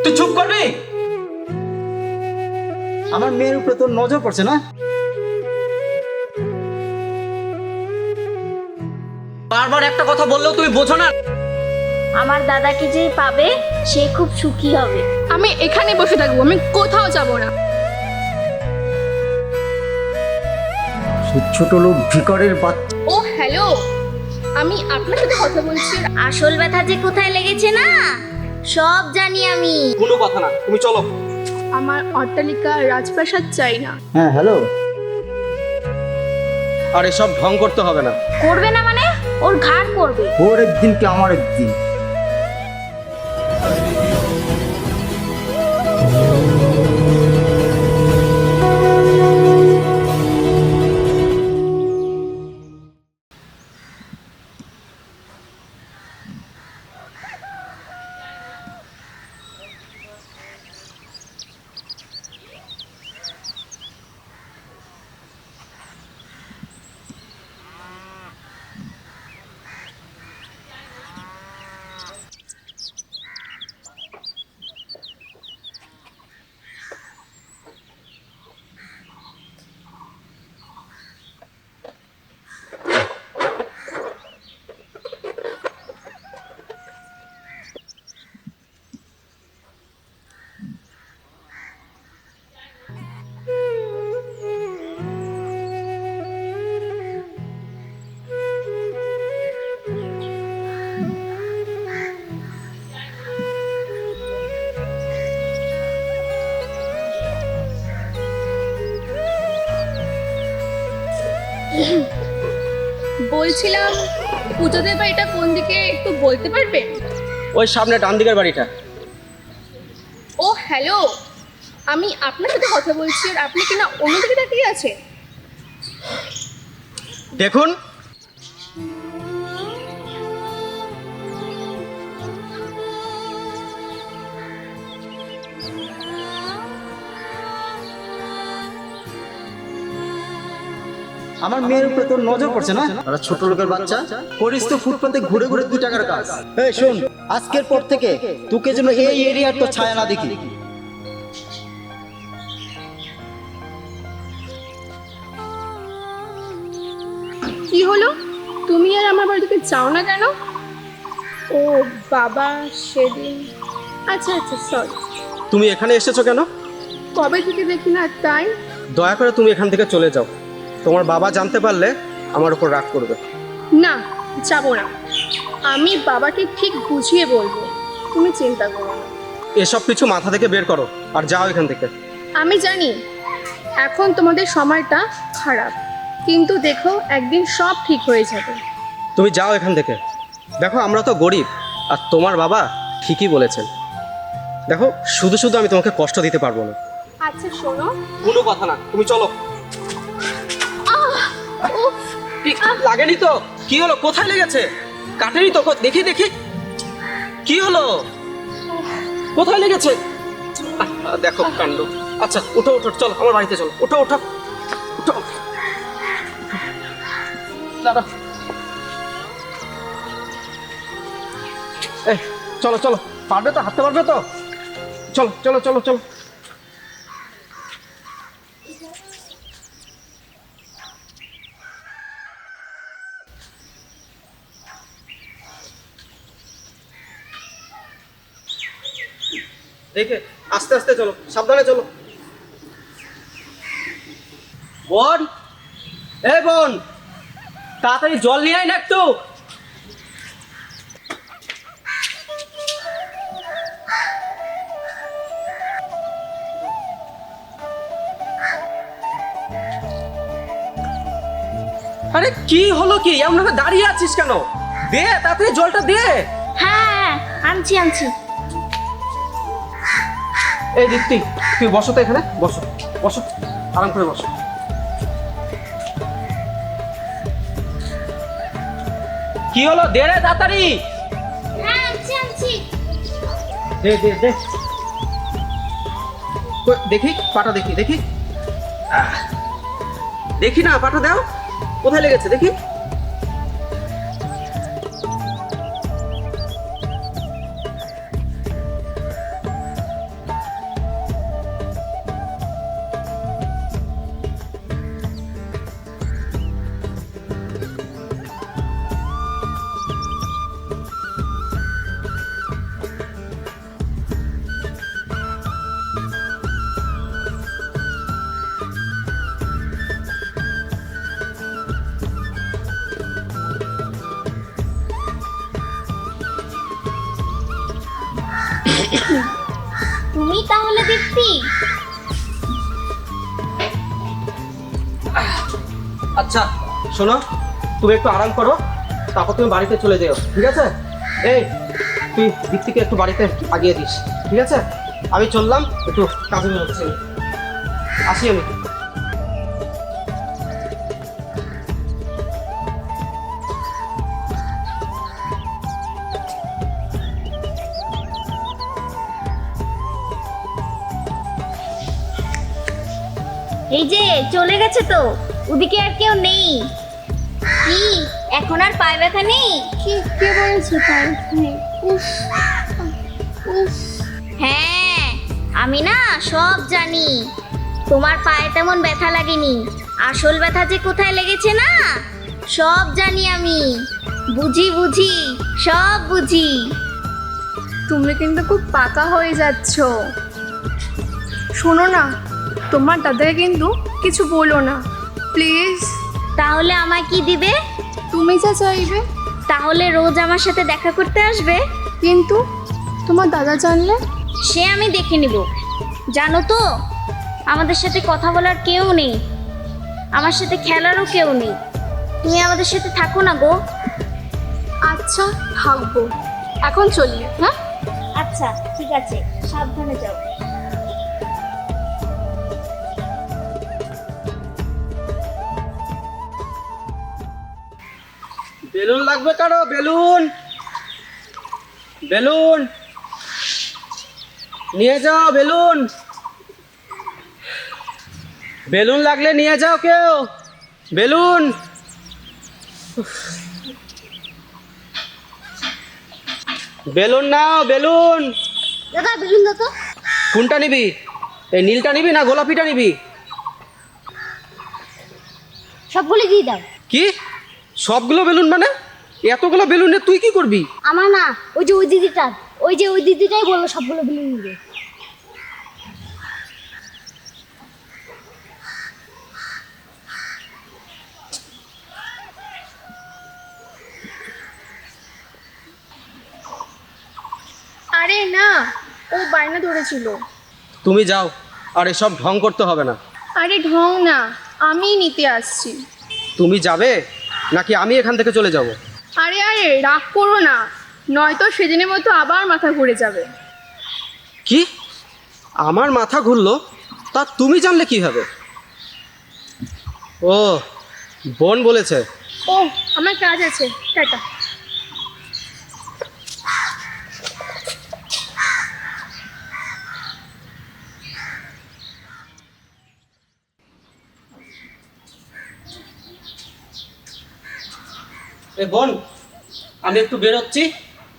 তুই চুপ করবি? আমার মেয়ের উপরে তোর নজর পড়ছে না? বারবার একটা কথা বললেও তুমি বোঝো না। আমার দাদাকে যে পাবে সে খুব সুখী হবে। আমি এখানে বসে থাকবো, আমি কোথাও যাব না। ছোট লোক ভিকারের বাচ্চা। ও হ্যালো, আমি আপনার সাথে কথা বলছি। আসল ব্যথা যে কোথায় লেগেছে না সব জানি আমি। কোনো কথা না, তুমি চলো। আমার অট্টালিকা রাজপ্রাসাদ চাই না। হ্যাঁ হ্যালো। আর এসব ঢং করতে হবে না। করবে না মানে ওর ঘাড় করবে। ওর একদিন কি আমার একদিন। বলছিলাম পুজোদের বাড়িটা কোন দিকে একটু বলতে পারবেন? ওই সামনে ডান দিকের বাড়িটা। ও হ্যালো, আমি আপনার সাথে কথা বলছি আর আপনি কিনা অন্যদিকে তাকিয়ে আছেন। দেখুন, আমার মেয়ের উপরে তোর নজর পড়ছে না? ওরা ছোট লোকের বাচ্চা, করিস তো ফুটপাতে ঘুরে ঘুরে 2 টাকার কাজ। এই শোন, আজকের পর থেকে তোকে যেন এই এরিয়ার তো ছায়া না দেখি। কি হলো, তুমি আর আমার বাড়িতে যাও না কেন? ও বাবা সেদিন, আচ্ছা আচ্ছা সরি। তুমি এখানে এসেছো কেন? কবে থেকে দেখি না তাই। দয়া করে তুমি এখান থেকে চলে যাও। তোমার বাবা জানতে পারলে আমার উপর রাগ করবে। না, যাবো না। আমি বাবাকে ঠিক বুঝিয়ে বলবো, তুমি চিন্তা করো না। এসব কিছু মাথা থেকে বের করো আর যাও এখান থেকে। আমি জানি এখন তোমাদের সময়টা খারাপ, কিন্তু দেখো একদিন সব ঠিক হয়ে যাবে। তুমি যাও এখান থেকে। দেখো, আমরা তো গরিব, আর তোমার বাবা ঠিকই বলেছেন। দেখো, শুধু শুধু আমি তোমাকে কষ্ট দিতে পারবো না। আচ্ছা শোনো, কোনো কথা না, তুমি চলো। উফ, লাগেনি তো? কি হলো, কোথায় লেগেছে? কাটেনি তো? দেখি দেখি, কি হলো, কোথায় লেগেছে? দেখো কাণ্ড। আচ্ছা উঠো উঠো, চলো আমার বাড়িতে চলো। উঠো উঠো উঠো, দাঁড়া। এই চলো চলো, পারবে তো? হাঁটতে পারবে তো? চলো চলো চলো চলো। দেখে আস্তে আস্তে চলো, সাবধানে চলো। বোন, এই বোন, তাড়াতাড়ি জল নিয়ে আয় না একটু। আরে কি হলো, কি এমন ভাবে দাঁড়িয়ে আছিস কেন? দে তাড়াতাড়ি জলটা দে। হ্যাঁ আনছি আনছি। এই দীপ্তি, তুই বসো তো এখানে, বসো বসো, আরাম করে বসো। কি হলো, দে রে তাড়াতাড়ি। হ্যাঁ আনছি আনছি। দে দে দে। দেখি পাটা, দেখি দেখি, দেখি না পাটা দাও, কোথায় লেগেছে দেখি। তুমি তাহলে দীপ্তি? আচ্ছা শোনো, তুমি একটু আরাম করো, তারপর তুমি বাড়িতে চলে যেও, ঠিক আছে? এই তুই দীপ্তিকে একটু বাড়িতে আগিয়ে দিস, ঠিক আছে? আমি চললাম, একটু কাজে বেরোচ্ছি, আসি আমি। এই যে চলে গেছে তো, ওদিকে আর কেউ নেই। কি এখন আর পায়ে ব্যথা নেই? কে বলেছে তাই? উফ উফ। হ্যাঁ আমি না সব জানি। তোমার পায়ে তেমন ব্যথা লাগেনি, আসল ব্যথা যে কোথায় লেগেছে না সব জানি আমি। বুঝি বুঝি, সব বুঝি। তুমি কিন্তু খুব পাকা হয়ে যাচ্ছ। শোনো না, তোমার দাদাকে কিন্তু কিছু বলো না প্লিজ। তাহলে আমায় কি দিবে? তুমি যা চাইবে। তাহলে রোজ আমার সাথে দেখা করতে আসবে? কিন্তু তোমার দাদা জানলে? সে আমি দেখে নিব। জানো তো, আমাদের সাথে কথা বলার কেউ নেই, আমার সাথে খেলারও কেউ নেই। তুমি আমাদের সাথে থাকো না গো। আচ্ছা থাকবো, এখন চলি। হ্যাঁ আচ্ছা ঠিক আছে, সাবধানে যাও। বেলুন লাগবে কারো? বেলুন, বেলুন নিয়ে যাও, বেলুন, বেলুন লাগলে নিয়ে যাও কেউ, বেলুন। বেলুন নাও, বেলুন। দাদা বেলুন দাও তো। কোনটা নিবি? এই নীলটা নিবি না গোলাপিটা নিবি? সবগুলো দিয়ে দাও। কি সবগুলো বেলুন মানে? এতগুলো বেলুন নিয়ে তুই কি করবি? আমার না, ওই যে ওই দিদিটাই বললো সবগুলো বেলুন নিবে। আরে না, ও বায়না ধরেছিল। তুমি যাও, আর এসব ঢং করতে হবে না। আরে ঢং না, আমিই নিতে আসছি। তুমি যাবে নাকি আমি এখান থেকে চলে যাব? আরে আরে রাগ করো না, নয়তো সেদিনের মতো আবার মাথা ঘুরে যাবে। কি আমার মাথা ঘুরলো? তা তুমি জানলে কিভাবে? ও বোন বলেছে। ও আমার কাজ আছে, টাটা। এ বোন, আমি একটু বেরোচ্ছি,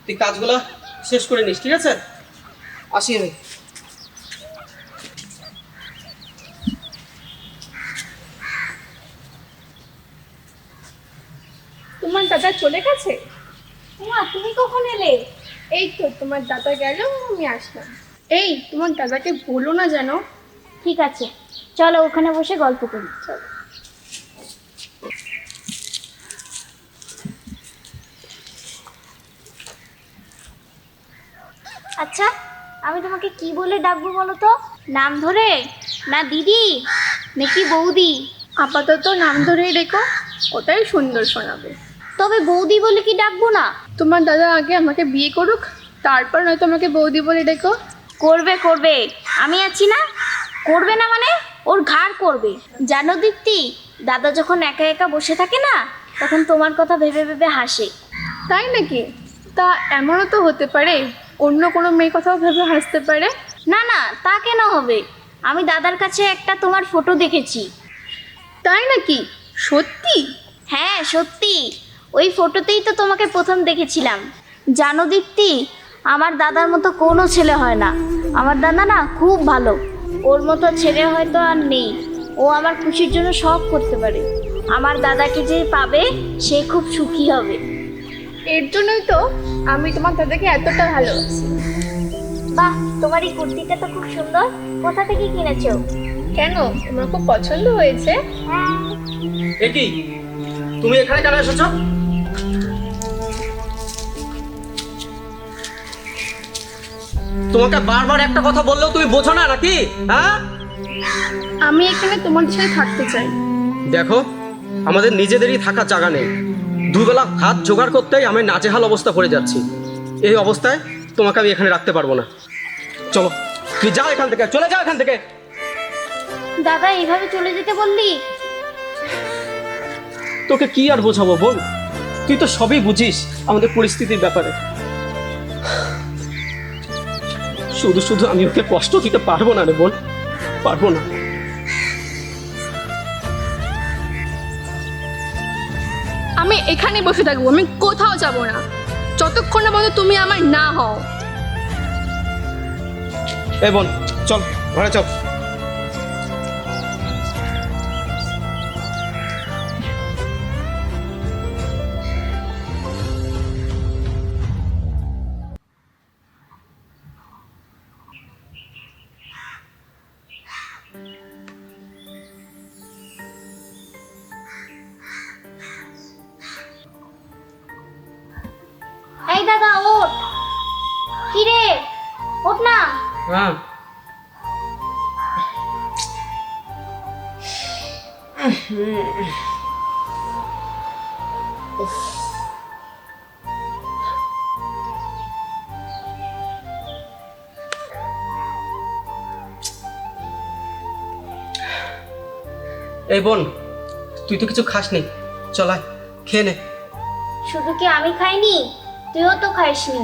তুই কাজগুলো শেষ করে নিস, ঠিক আছে? আসি আমি। তোমার দাদা চলে গেছে? মা তুমি কখন এলে? এই তো তোমার দাদা গেল, আমি আসলাম। এই তোমার দাদাকে বলো না যেন। ঠিক আছে, চলো ওখানে বসে গল্প করি। চলো। আচ্ছা আমি তোমাকে কি বলে ডাকবো বলো তো? নাম ধরে, না দিদি নাকি বৌদি? আপাতত নাম ধরেই ডেকো, ওটাই সুন্দর শোনাবে। তবে বৌদি বলে কি ডাকবো না? তোমার দাদা আগে আমাকে বিয়ে করুক, তারপর নয়তো আমাকে বৌদি বলে ডেকো। করবে করবে, আমি আছি না। করবে না মানে ওর ঘাড় করবে। জানো দীপ্তি, দাদা যখন একা একা বসে থাকে না, তখন তোমার কথা ভেবে ভেবে হাসে। তাই নাকি? তা এমনও তো হতে পারে অন্য কোনো মেয়ের কথাও ভেবে হাসতে পারে। না না, তা কেন হবে? আমি দাদার কাছে একটা তোমার ফটো দেখেছি। তাই নাকি? সত্যি? হ্যাঁ সত্যি, ওই ফটোতেই তো তোমাকে প্রথম দেখেছিলাম। জানো দীপ্তি, আমার দাদার মতো কোনো ছেলে হয় না। আমার দাদা না খুব ভালো, ওর মতো ছেলে হয়তো আর নেই। ও আমার খুশির জন্য সব করতে পারে। আমার দাদাকে যে পাবে সে খুব সুখী হবে। এর জন্যই তো আমি তোমার দাদাকে এতটা ভালোবাসি। বাহ, তোমার এই কুর্তিটা তো খুব সুন্দর। কোথা থেকে কিনেছো? কেন, তোমার খুব পছন্দ হয়েছে? হ্যাঁ। এ কি, তুমি এখানে কেন এসেছো? তোমাকে বারবার একটা কথা বললেও তুমি বোঝো না নাকি? হ্যাঁ, আমি এখানে তোমাদের সাথে থাকতে চাই। দেখো, আমাদের নিজেদেরই থাকার জায়গা নেই। দুবেলা ভাত জোগাড় করতেই আমি নাজেহাল অবস্থা পড়ে যাচ্ছি। এই অবস্থায় তোমাকে আমি এখানে রাখতে পারবো না। চলো, তুই যাও এখান থেকে, চলে যাও এখান থেকে। দাদা এইভাবে চলে যেতে বললি? তোকে কি আর বোঝাবো বোন, তুই তো সবই বুঝিস আমাদের পরিস্থিতির ব্যাপারে। শুধু শুধু আমি ওকে কষ্ট দিতে পারবো না রে বোন, পারবো না। আমি এখানে বসে থাকবো, আমি কোথাও যাব না যতক্ষণ না পর্যন্ত তুমি আমার না হও। এই বোন, চল ঘরে চল। এই দাদা ওঠ, কি রে, ওঠ না। হ্যাঁ, এই বোন, তুই তো কিছু খাসনি, চল আয় খেয়ে নে। শুধু কি আমি খাইনি, তুইও তো খাইসনি,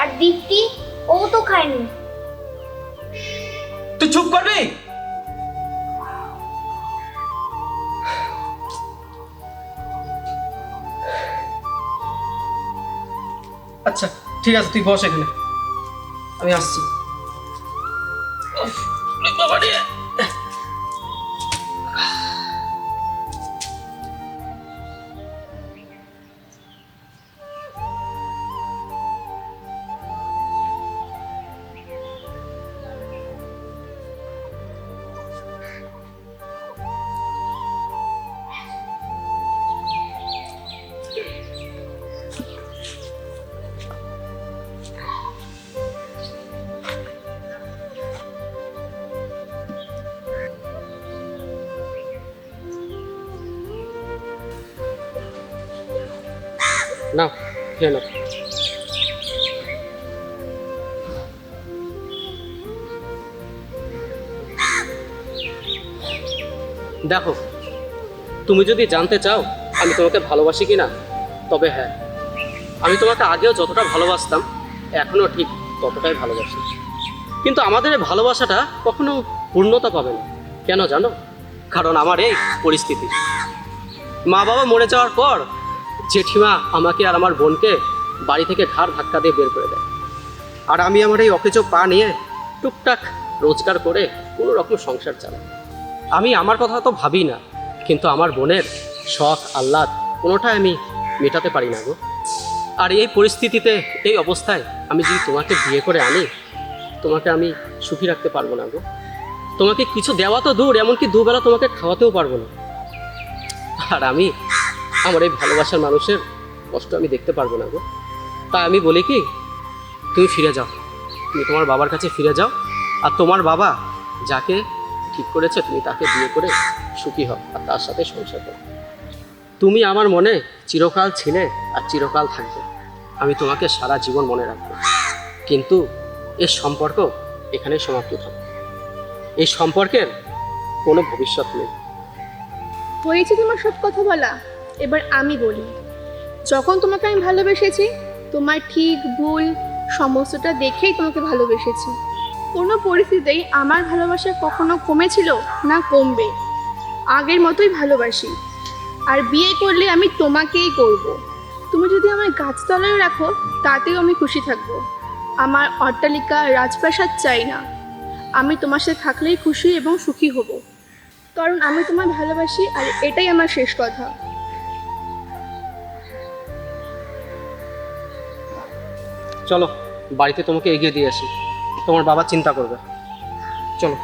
আর দীপ্তি ও তো খায়নি। তুই চুপ করবি? আচ্ছা ঠিক আছে, তুই বস এখানে, আমি আসছি। উফ, ওরে বাবা রে। না, খেয়ে নাও। দেখো, তুমি যদি জানতে চাও আমি তোমাকে ভালোবাসি কি না, তবে হ্যাঁ, আমি তোমাকে আগেও যতটা ভালোবাসতাম এখনও ঠিক ততটাই ভালোবাসি। কিন্তু আমাদের এই ভালোবাসাটা কখনো পূর্ণতা পাবে না। কেন জানো? কারণ আমার এই পরিস্থিতি। মা বাবা মরে যাওয়ার পর জেঠিমা আমাকে আর আমার বোনকে বাড়ি থেকে ঘাড় ধাক্কা দিয়ে বের করে দেয়, আর আমি আমার এই অকেজো পা নিয়ে টুকটাক রোজগার করে কোনো রকম সংসার চালাই। আমি আমার কথা তো ভাবি না, কিন্তু আমার বোনের শখ আহ্লাদ কোনোটাই আমি মেটাতে পারি না গো। আর এই পরিস্থিতিতে, এই অবস্থায় আমি যদি তোমাকে বিয়ে করে আনি, তোমাকে আমি সুখী রাখতে পারবো না গো। তোমাকে কিছু দেওয়া তো দূর, এমনকি দুবেলা তোমাকে খাওয়াতেও পারবো না। আর আমি আমার এই ভালোবাসার মানুষের কষ্ট আমি দেখতে পারবো না গো। তাই আমি বলি কি, তুমি ফিরে যাও, তুমি তোমার বাবার কাছে ফিরে যাও, আর তোমার বাবা যাকে ঠিক করেছে তুমি তাকে বিয়ে করে সুখী হও আর তার সাথে সংসার করো। তুমি আমার মনে চিরকাল ছিলে আর চিরকাল থাকবে। আমি তোমাকে সারা জীবন মনে রাখবো। কিন্তু এই সম্পর্ক এখানে সমাপ্ত থাকবে। এই সম্পর্কের কোনো ভবিষ্যৎ নেই। হয়েছে তোমার সব কথা বলা, এবার আমি বলি। যখন তোমাকে আমি ভালোবেসেছি, তোমার ঠিক ভুল সমস্তটা দেখেই তোমাকে ভালোবেসেছি। কোনো পরিস্থিতিতেই আমার ভালোবাসা কখনো কমেছিল না কমবে, আগের মতোই ভালোবাসি। আর বিয়ে করলে আমি তোমাকেই করব। তুমি যদি আমার গাছতলায় রাখো তাতেও আমি খুশি থাকবো। আমার অট্টালিকা রাজপ্রাসাদ চাই না, আমি তোমার সাথে থাকলেই খুশি এবং সুখী হব, কারণ আমি তোমায় ভালোবাসি আর এটাই আমার শেষ কথা। চলো বাড়িতে তোমাকে এগিয়ে দিয়ে আসি, তোমার বাবা চিন্তা করবে। চলো।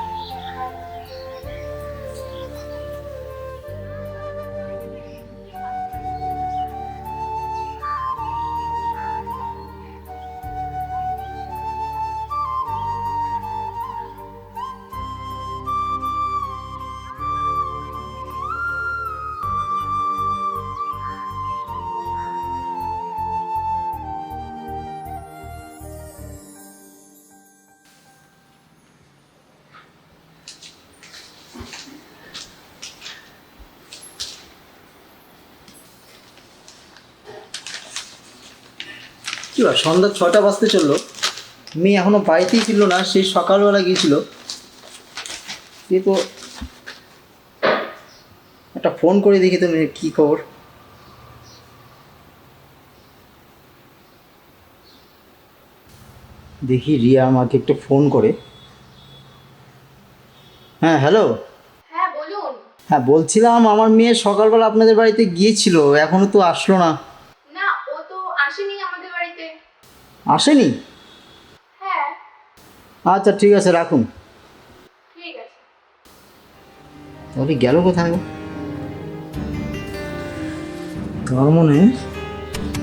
কি বা সন্ধ্যা 6টা বাজতে চললো, মেয়ে এখনো বাড়িতেই ছিল না, সেই সকালবেলা গিয়েছিল। এ তো একটা ফোন করে দেখি তো মেয়ের কী খবর। দেখি রিয়া আমাকে একটু ফোন করে। হ্যাঁ হ্যালো। হ্যাঁ বলুন। হ্যাঁ বলছিলাম আমার মেয়ে সকালবেলা আপনাদের বাড়িতে গিয়েছিল, এখনো তো আসলো না। না, ও তো আসেনি আমাদের বাড়িতে। আসেনি? হ্যাঁ। আচ্ছা ঠিক আছে, রাখুন। ঠিক আছে। তাহলে গেল কোথায় গো? তার মনে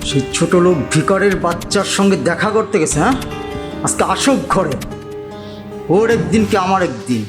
সেই ছোট লোক ভিকারের বাচ্চার সঙ্গে দেখা করতে গেছে। হ্যাঁ, আজকে আসুক ঘরে, ওর একদিন কি আমার একদিন।